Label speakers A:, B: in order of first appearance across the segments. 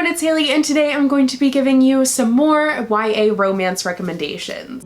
A: everyone, it's Haley, and today I'm going to be giving you some more YA romance recommendations.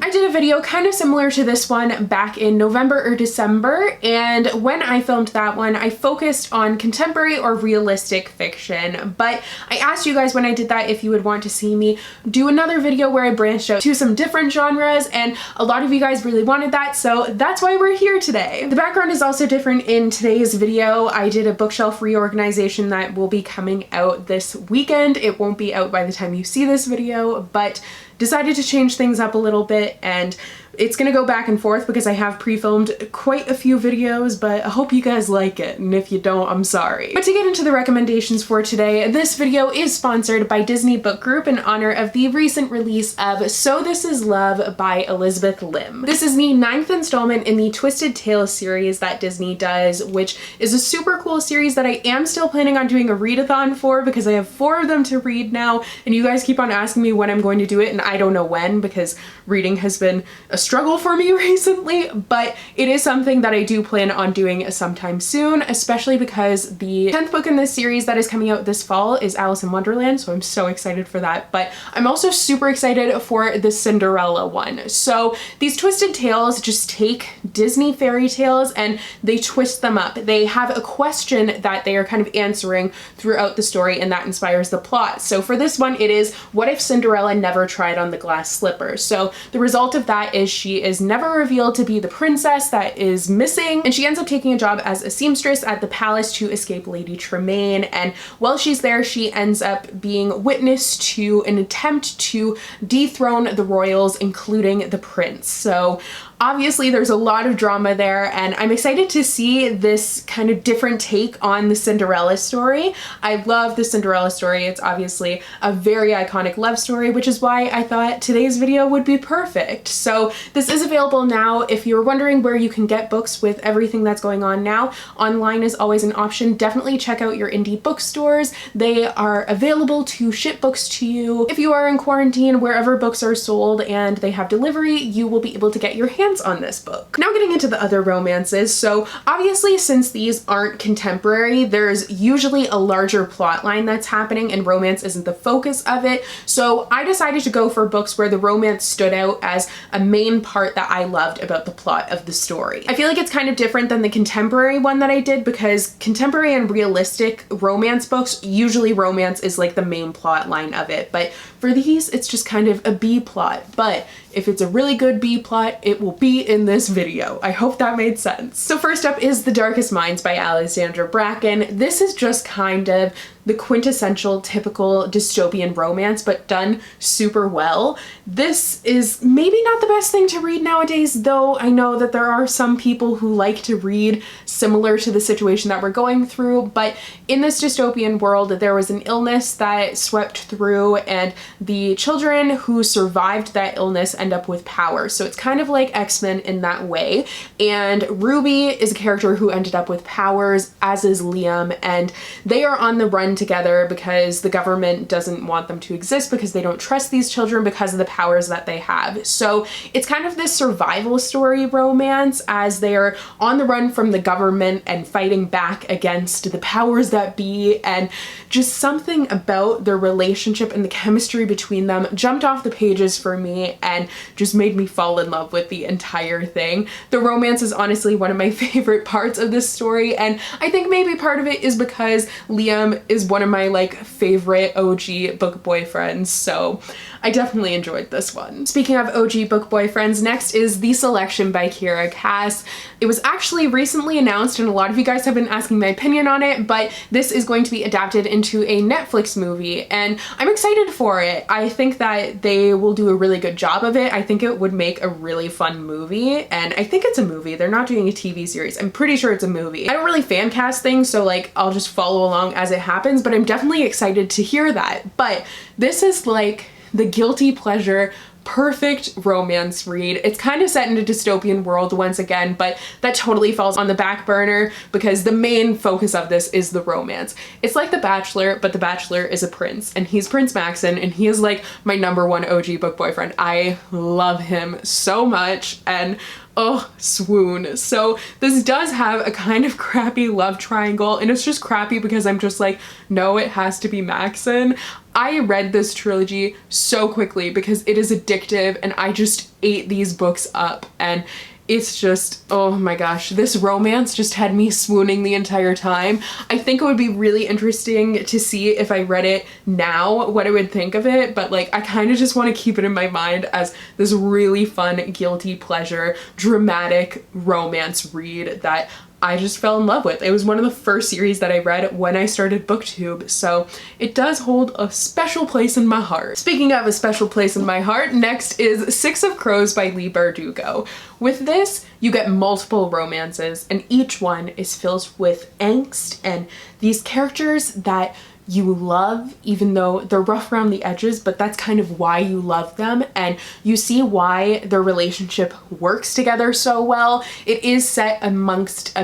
A: I did a video kind of similar to this one back in November or December, and when I filmed that one, I focused on contemporary or realistic fiction, but I asked you guys when I did that if you would want to see me do another video where I branched out to some different genres, and a lot of you guys really wanted that, so that's why we're here today. The background is also different in today's video. I did a bookshelf reorganization that will be coming out this weekend. It won't be out by the time you see this video, but decided to change things up a little bit, and it's gonna go back and forth because I have pre-filmed quite a few videos, but I hope you guys like it, and if you don't, I'm sorry. But to get into the recommendations for today, this video is sponsored by Disney Book Group in honor of the recent release of So This Is Love by Elizabeth Lim. This is the 9th installment in the Twisted Tales series that Disney does, which is a super cool series that I am still planning on doing a readathon for because I have 4 of them to read now, and you guys keep on asking me when I'm going to do it, and I don't know when because reading has been a struggle for me recently, but it is something that I do plan on doing sometime soon, especially because the 10th book in this series that is coming out this fall is Alice in Wonderland, so I'm so excited for that. But I'm also super excited for the Cinderella one. So these Twisted Tales just take Disney fairy tales and they twist them up. They have a question that they are kind of answering throughout the story, and that inspires the plot. So for this one, it is, what if Cinderella never tried on the glass slipper? So the result of that is she is never revealed to be the princess that is missing, and she ends up taking a job as a seamstress at the palace to escape Lady Tremaine, and while she's there she ends up being witness to an attempt to dethrone the royals, including the prince. So obviously there's a lot of drama there, and I'm excited to see this kind of different take on the Cinderella story. I love the Cinderella story. It's obviously a very iconic love story, which is why I thought today's video would be perfect. So this is available now. If you're wondering where you can get books with everything that's going on now, online is always an option. Definitely check out your indie bookstores. They are available to ship books to you. If you are in quarantine, wherever books are sold and they have delivery, you will be able to get your hands on this book. Now getting into the other romances, so obviously since these aren't contemporary, there's usually a larger plot line that's happening and romance isn't the focus of it. So I decided to go for books where the romance stood out as a main part that I loved about the plot of the story. I feel like it's kind of different than the contemporary one that I did because contemporary and realistic romance books, usually romance is like the main plot line of it, but for these it's just kind of a B plot. But if it's a really good B plot, it will be in this video. I hope that made sense. So first up is TheDarkest Minds by Alexandra Bracken. This is just kind of the quintessential typical dystopian romance, but done super well. This is maybe not the best thing to read nowadays, though I know that there are some people who like to read similar to the situation that we're going through, but in this dystopian world, there was an illness that swept through, and the children who survived that illness end up with power. So it's kind of like X-Men in that way. And Ruby is a character who ended up with powers, as is Liam, and they are on the run together because the government doesn't want them to exist because they don't trust these children because of the powers that they have. So it's kind of this survival story romance as they are on the run from the government and fighting back against the powers that be, and just something about their relationship and the chemistry between them jumped off the pages for me and just made me fall in love with the entire thing. The romance is honestly one of my favorite parts of this story, and I think maybe part of it is because Liam is one of my like favorite OG book boyfriends, so I definitely enjoyed this one. Speaking of OG book boyfriends, next is The Selection by Kiera Cass. It was actually recently announced and a lot of you guys have been asking my opinion on it, but this is going to be adapted into a Netflix movie and I'm excited for it. I think that they will do a really good job of it. I think it would make a really fun movie, and I think it's a movie. They're not doing a TV series. I'm pretty sure it's a movie. I don't really fan cast things, so like I'll just follow along as it happens, but I'm definitely excited to hear that. But this is like the guilty pleasure perfect romance read. It's kind of set in a dystopian world once again, but that totally falls on the back burner because the main focus of this is the romance. It's like The Bachelor, but The Bachelor is a prince, and he's Prince Maxon, and he is like my #1 OG book boyfriend. I love him so much, and oh, swoon. So this does have a kind of crappy love triangle, and it's just crappy because I'm just like, no, it has to be Maxon. I read this trilogy so quickly because it is addictive, and I just ate these books up, and it's just, oh my gosh, this romance just had me swooning the entire time. I think it would be really interesting to see if I read it now, what I would think of it, but like I kind of just want to keep it in my mind as this really fun, guilty pleasure, dramatic romance read that I just fell in love with. It was one of the first series that I read when I started BookTube, so it does hold a special place in my heart. Speaking of a special place in my heart, next is Six of Crows by Leigh Bardugo. With this, you get multiple romances, and each one is filled with angst and these characters that you love, even though they're rough around the edges, but that's kind of why you love them, and you see why their relationship works together so well. It is set amidst a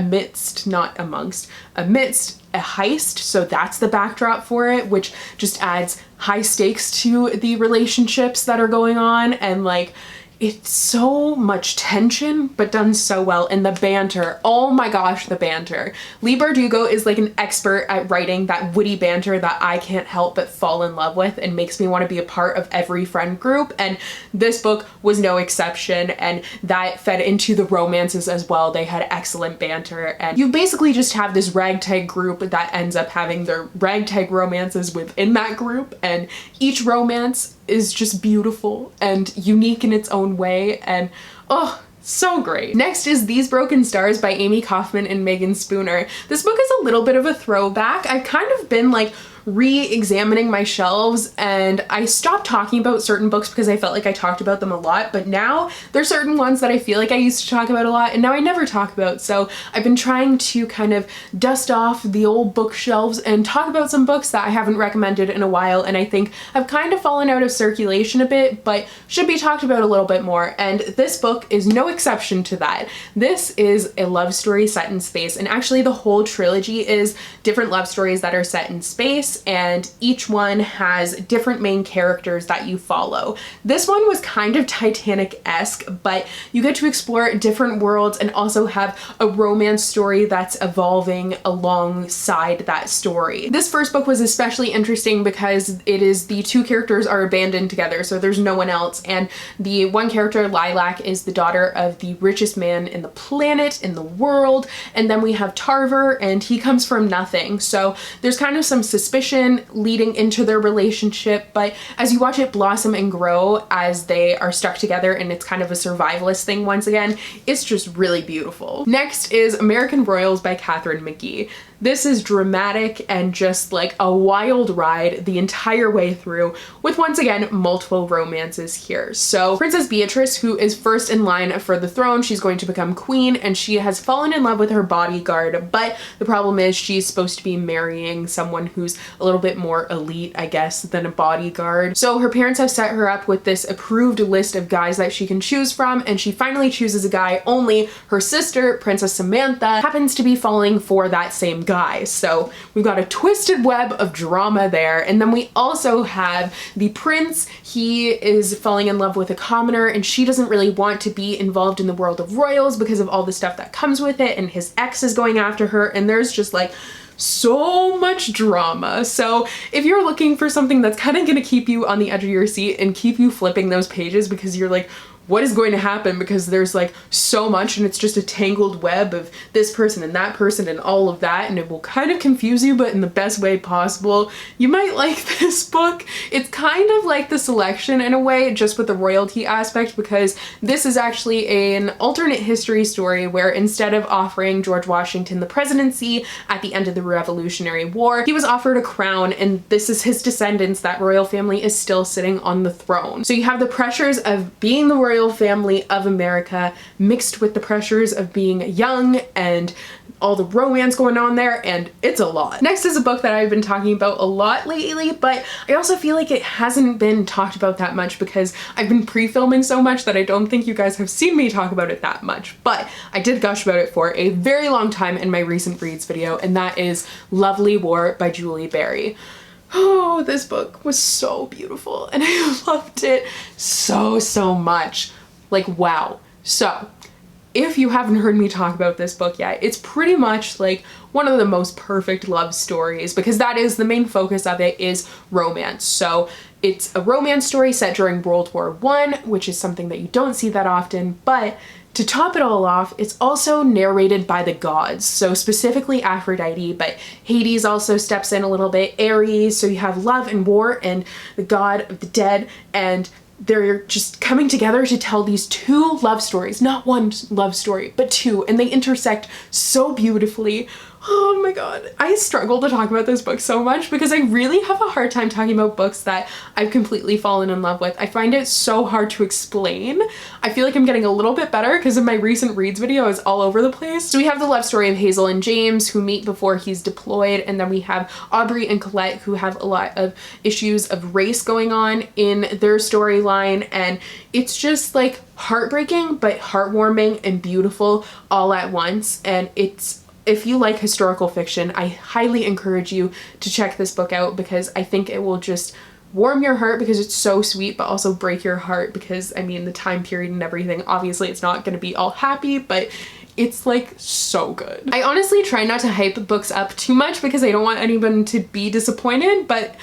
A: heist, so that's the backdrop for it, which just adds high stakes to the relationships that are going on, and like, it's so much tension, but done so well. And the banter, oh my gosh, the banter. Leigh Bardugo is like an expert at writing that witty banter that I can't help but fall in love with and makes me want to be a part of every friend group. And this book was no exception, and that fed into the romances as well. They had excellent banter, and you basically just have this ragtag group that ends up having their ragtag romances within that group, and each romance is just beautiful and unique in its own way, and oh, so great. Next is These Broken Stars by Amie Kaufman and Meagan Spooner. This book is a little bit of a throwback. I've kind of been like re-examining my shelves, and I stopped talking about certain books because I felt like I talked about them a lot, but now there's certain ones that I feel like I used to talk about a lot and now I never talk about. So I've been trying to kind of dust off the old bookshelves and talk about some books that I haven't recommended in a while, and I think have kind of fallen out of circulation a bit, but should be talked about a little bit more, and this book is no exception to that. This is a love story set in space, and actually the whole trilogy is different love stories that are set in space, and each one has different main characters that you follow. This one was kind of Titanic-esque, but you get to explore different worlds and also have a romance story that's evolving alongside that story. This first book was especially interesting because it is the two characters are abandoned together, so there's no one else, and the one character, Lilac, is the daughter of the richest man in the planet, in the world, and then we have Tarver, and he comes from nothing. So there's kind of some suspicion leading into their relationship, but as you watch it blossom and grow as they are stuck together, and it's kind of a survivalist thing once again, it's just really beautiful. Next is American Royals by Katharine McGee. This is dramatic and just like a wild ride the entire way through, with once again multiple romances here. So Princess Beatrice, who is first in line for the throne, she's going to become queen, and she has fallen in love with her bodyguard, but the problem is she's supposed to be marrying someone who's a little bit more elite, I guess, than a bodyguard. So her parents have set her up with this approved list of guys that she can choose from, and she finally chooses a guy, only her sister, Princess Samantha, happens to be falling for that same guy. So we've got a twisted web of drama there. And then we also have the prince. He is falling in love with a commoner, and she doesn't really want to be involved in the world of royals because of all the stuff that comes with it, and his ex is going after her, and there's just like so much drama. So if you're looking for something that's kind of going to keep you on the edge of your seat and keep you flipping those pages because you're like, what is going to happen, because there's like so much and it's just a tangled web of this person and that person and all of that, and it will kind of confuse you, but in the best way possible, you might like this book. It's kind of like The Selection in a way, just with the royalty aspect, because this is actually an alternate history story where instead of offering George Washington the presidency at the end of the Revolutionary War, he was offered a crown, and this is his descendants. That royal family is still sitting on the throne. So you have the pressures of being the royal family of America mixed with the pressures of being young and all the romance going on there, and it's a lot. Next is a book that I've been talking about a lot lately, but I also feel like it hasn't been talked about that much because I've been pre-filming so much that I don't think you guys have seen me talk about it that much, but I did gush about it for a very long time in my recent reads video, and that is Lovely War by Julie Berry. Oh, this book was so beautiful and I loved it so much. Like, wow. So if you haven't heard me talk about this book yet, it's pretty much like one of the most perfect love stories, because that is the main focus of it, is romance. So it's a romance story set during World War I, which is something that you don't see that often, but to top it all off, it's also narrated by the gods, so specifically Aphrodite, but Hades also steps in a little bit, Ares, so you have love and war and the god of the dead, and they're just coming together to tell these two love stories, not one love story, but two, and they intersect so beautifully. Oh my god. I struggle to talk about this book so much because I really have a hard time talking about books that I've completely fallen in love with. I find it so hard to explain. I feel like I'm getting a little bit better because of my recent reads video is all over the place. So we have the love story of Hazel and James, who meet before he's deployed, and then we have Audrey and Colette, who have a lot of issues of race going on in their storyline, and it's just like heartbreaking but heartwarming and beautiful all at once. And if you like historical fiction, I highly encourage you to check this book out, because I think it will just warm your heart because it's so sweet, but also break your heart because, I mean, the time period and everything, obviously it's not going to be all happy, but it's like so good. I honestly try not to hype books up too much because I don't want anyone to be disappointed, but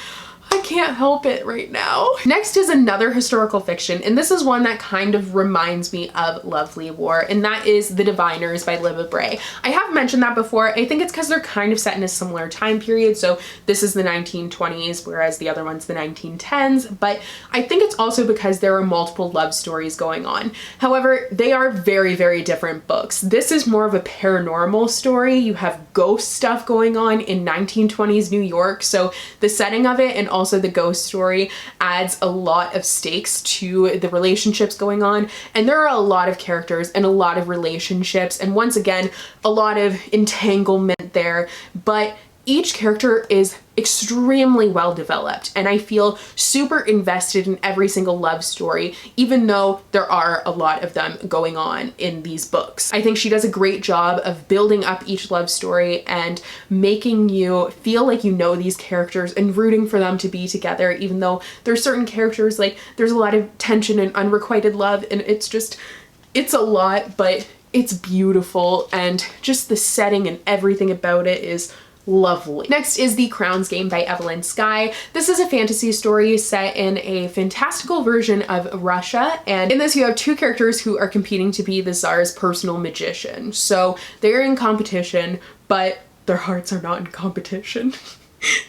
A: I can't help it right now. Next is another historical fiction, and this is one that kind of reminds me of Lovely War, and that is The Diviners by Libba Bray. I have mentioned that before. I think it's because they're kind of set in a similar time period, so this is the 1920s, whereas the other one's the 1910s, but I think it's also because there are multiple love stories going on. However, they are very, very different books. This is more of a paranormal story. You have ghost stuff going on in 1920s New York, so the setting of it and also the ghost story adds a lot of stakes to the relationships going on, and there are a lot of characters and a lot of relationships, and once again a lot of entanglement there, but each character is extremely well developed, and I feel super invested in every single love story, even though there are a lot of them going on in these books. I think she does a great job of building up each love story and making you feel like you know these characters and rooting for them to be together, even though there's certain characters, like there's a lot of tension and unrequited love, and it's a lot, but it's beautiful, and just the setting and everything about it is lovely. Next is The Crown's Game by Evelyn Skye. This is a fantasy story set in a fantastical version of Russia, and in this you have two characters who are competing to be the Tsar's personal magician. So they're in competition, but their hearts are not in competition.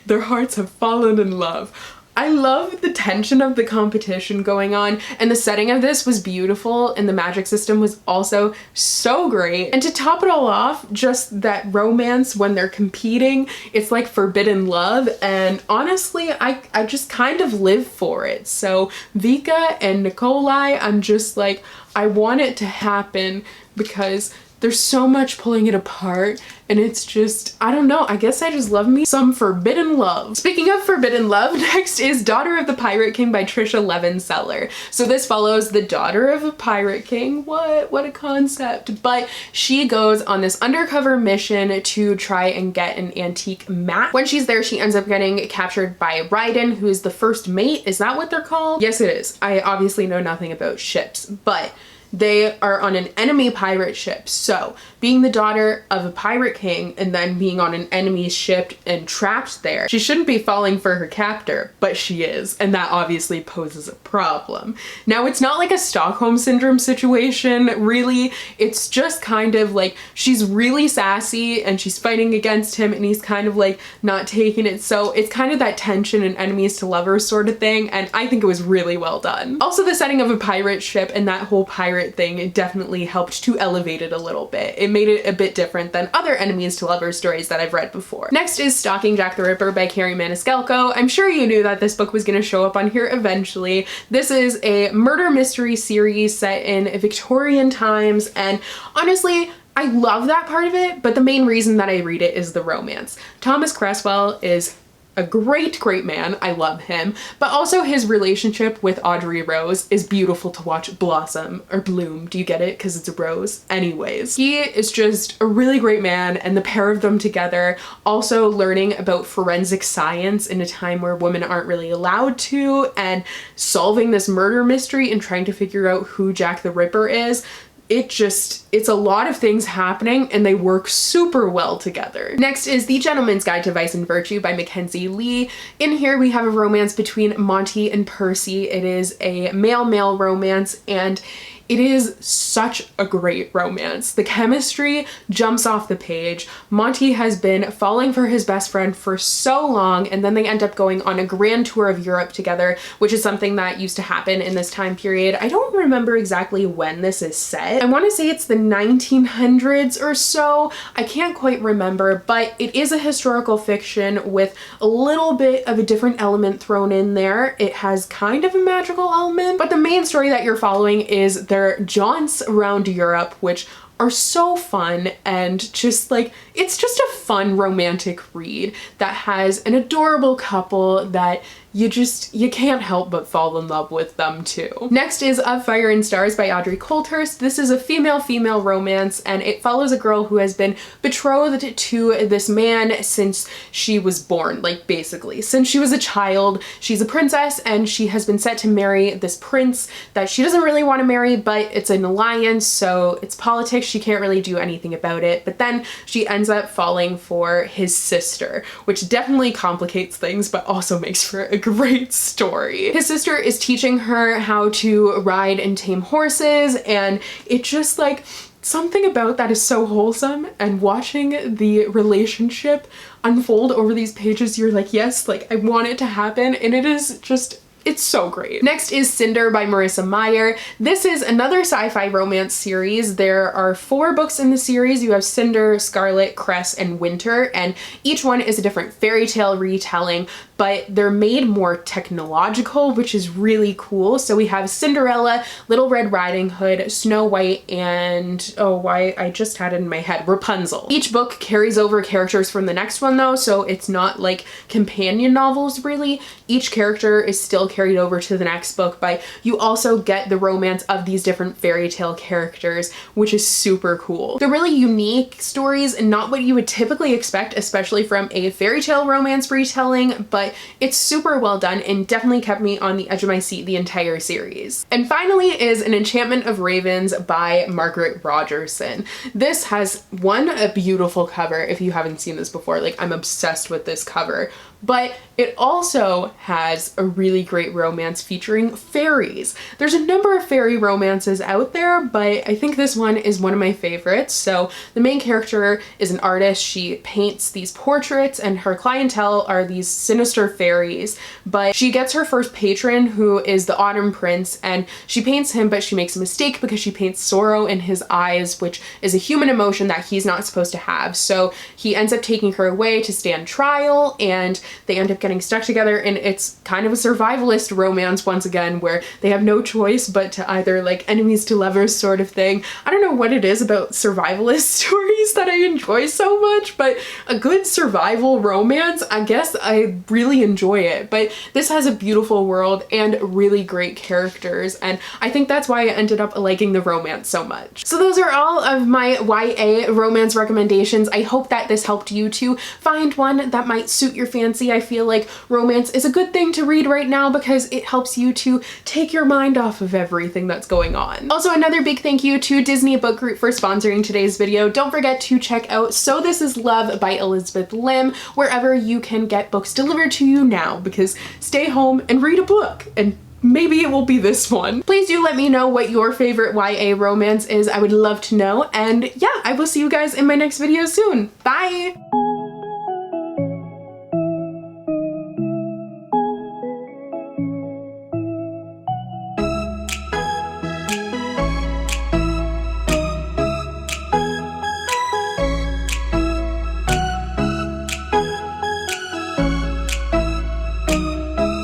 A: Their hearts have fallen in love. I love the tension of the competition going on, and the setting of this was beautiful, and the magic system was also so great. And to top it all off, just that romance when they're competing, it's like forbidden love, and honestly I just kind of live for it. So Vika and Nikolai, I'm just like, I want it to happen because there's so much pulling it apart, and it's just, I don't know, I guess I just love me some forbidden love. Speaking of forbidden love, next is Daughter of the Pirate King by Tricia Levenseller. So this follows the daughter of a pirate king. What a concept. But she goes on this undercover mission to try and get an antique map. When she's there, she ends up getting captured by Raiden, who is the first mate. Is that what they're called? Yes, it is. I obviously know nothing about ships, but they are on an enemy pirate ship. So being the daughter of a pirate king and then being on an enemy ship and trapped there, she shouldn't be falling for her captor, but she is, and that obviously poses a problem. Now, it's not like a Stockholm Syndrome situation, really. It's just kind of like she's really sassy and she's fighting against him and he's kind of like not taking it. So it's kind of that tension and enemies to lovers sort of thing, and I think it was really well done. Also, the setting of a pirate ship and that whole pirate thing, it definitely helped to elevate it a little bit. It made it a bit different than other enemies to lovers stories that I've read before. Next is Stalking Jack the Ripper by Kerri Maniscalco. I'm sure you knew that this book was going to show up on here eventually. This is a murder mystery series set in Victorian times, and honestly, I love that part of it, but the main reason that I read it is the romance. Thomas Cresswell is a great man. I love him, but also his relationship with Audrey Rose is beautiful to watch blossom or bloom. Do you get it? Because it's a rose. Anyways, he is just a really great man, and the pair of them together, also learning about forensic science in a time where women aren't really allowed to, and solving this murder mystery and trying to figure out who Jack the Ripper is. it's a lot of things happening and they work super well together. Next is The Gentleman's Guide to Vice and Virtue by Mackenzie Leigh. In here we have a romance between Monty and Percy. It is a male-male romance and it is such a great romance. The chemistry jumps off the page. Monty has been falling for his best friend for so long, and then they end up going on a grand tour of Europe together, which is something that used to happen in this time period. I don't remember exactly when this is set. I want to say it's the 1900s or so. I can't quite remember, but it is a historical fiction with a little bit of a different element thrown in there. It has kind of a magical element, but the main story that you're following is their jaunts around Europe, which are so fun and just like, it's just a fun romantic read that has an adorable couple that you can't help but fall in love with them too. Next is Of Fire and Stars by Audrey Coulthurst. This is a female-female romance and it follows a girl who has been betrothed to this man since she was born, like basically. Since she was a child, she's a princess and she has been set to marry this prince that she doesn't really want to marry, but it's an alliance, so it's politics, she can't really do anything about it. But then she ends up falling for his sister, which definitely complicates things, but also makes for a great story. His sister is teaching her how to ride and tame horses, and it just like, something about that is so wholesome, and watching the relationship unfold over these pages, you're like, yes, like I want it to happen, and it is just, it's so great. Next is Cinder by Marissa Meyer. This is another sci-fi romance series. There are 4 books in the series. You have Cinder, Scarlet, Cress, and Winter, and each one is a different fairy tale retelling, but they're made more technological, which is really cool. So we have Cinderella, Little Red Riding Hood, Snow White, and I just had it in my head, Rapunzel. Each book carries over characters from the next one though, so it's not like companion novels really. Each character is still carried over to the next book, but you also get the romance of these different fairy tale characters, which is super cool. They're really unique stories and not what you would typically expect, especially from a fairy tale romance retelling, but it's super well done and definitely kept me on the edge of my seat the entire series. And finally is An Enchantment of Ravens by Margaret Rogerson. This has a beautiful cover. If you haven't seen this before, like I'm obsessed with this cover. But it also has a really great romance featuring fairies. There's a number of fairy romances out there, but I think this one is one of my favorites. So the main character is an artist. She paints these portraits and her clientele are these sinister fairies, but she gets her first patron, who is the Autumn Prince, and she paints him, but she makes a mistake because she paints sorrow in his eyes, which is a human emotion that he's not supposed to have. So he ends up taking her away to stand trial, and they end up getting stuck together, and it's kind of a survivalist romance once again, where they have no choice but to either like enemies to lovers sort of thing. I don't know what it is about survivalist stories that I enjoy so much, but a good survival romance, I guess I really enjoy it. But this has a beautiful world and really great characters, and I think that's why I ended up liking the romance so much. So those are all of my YA romance recommendations. I hope that this helped you to find one that might suit your fancy. I feel like romance is a good thing to read right now because it helps you to take your mind off of everything that's going on. Also, another big thank you to Disney Book Group for sponsoring today's video. Don't forget to check out So This Is Love by Elizabeth Lim wherever you can get books delivered to you now, because stay home and read a book, and maybe it will be this one. Please do let me know what your favorite YA romance is. I would love to know. And yeah, I will see you guys in my next video soon. Bye!